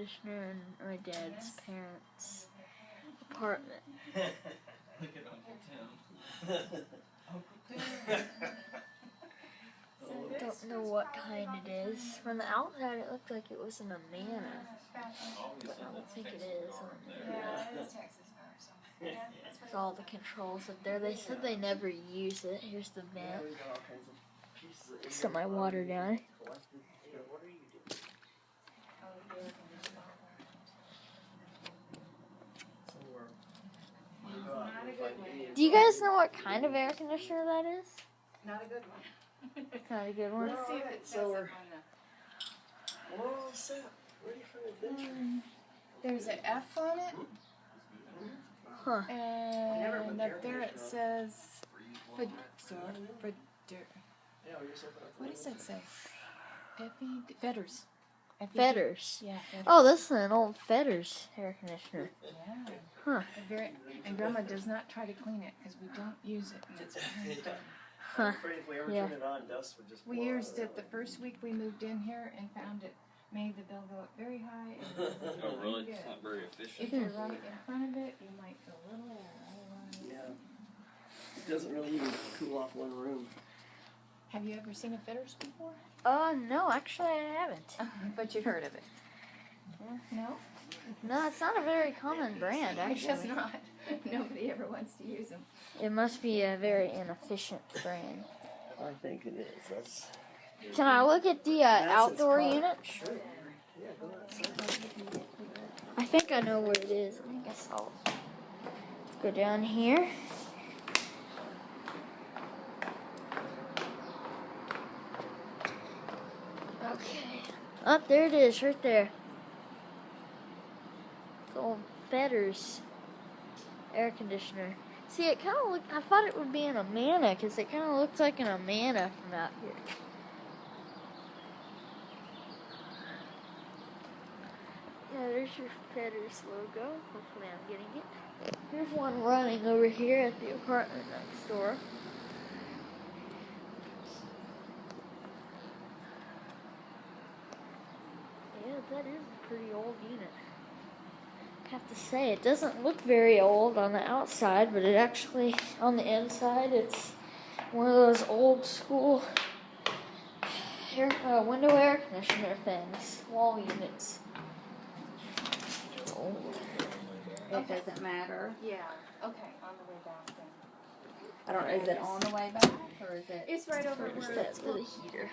conditioner in my dad's parents' apartment. Look at Uncle Tim. Uncle Tim. Don't know what kind it is. From the outside, it looked like it was an Amana, but I don't think it is. There's all the controls up there. They said they never use it. Here's the vent. Set my water down. Do you guys know what kind of air conditioner that is? Not a good one. It's not a good one. Let's see if it says it on the... We're all set. Ready for an adventure. There's an F on it. Huh. And up there it says... What does that say? Fetters. Fetters. Yeah, Fetters. Oh, this is an old Fetters air conditioner. Yeah. Huh. And Grandma does not try to clean it because we don't use it. And it's Huh. I'm afraid if we ever turn it on, dust would just we blow used out it the first week we moved in here and found it made the bill go up very high. And Oh, really? It's not very efficient. if you're right in front of it, you might feel a little air. Otherwise, Yeah. It doesn't really even cool off one room. have you ever seen a Fetters before? No, actually I haven't. But you've heard of it. No? No, it's not a very common brand, It's actually. not. Nobody ever wants to use them. It must be a very inefficient brand. I think it is. That's... Can I look at the outdoor unit? Sure. Yeah, go outside. I think I know where it is. I guess I'll go down here. Okay. Oh, there it is, right there. It's old Fetters air conditioner. See, it kind of looked, I thought it would be an Amana, because it kind of looks like an Amana from out here. Yeah, there's your Fetters logo. Hopefully I'm getting it. Here's one running over here at the apartment next door. Yeah, that is a pretty old unit. I have to say, it doesn't look very old on the outside, but it actually, on the inside, it's one of those old school window air conditioner things, wall units. It's old. It doesn't matter. Yeah. Okay. On the way back then. I don't know. Is it on the way back or is it? It's right over Where's where that for the heater?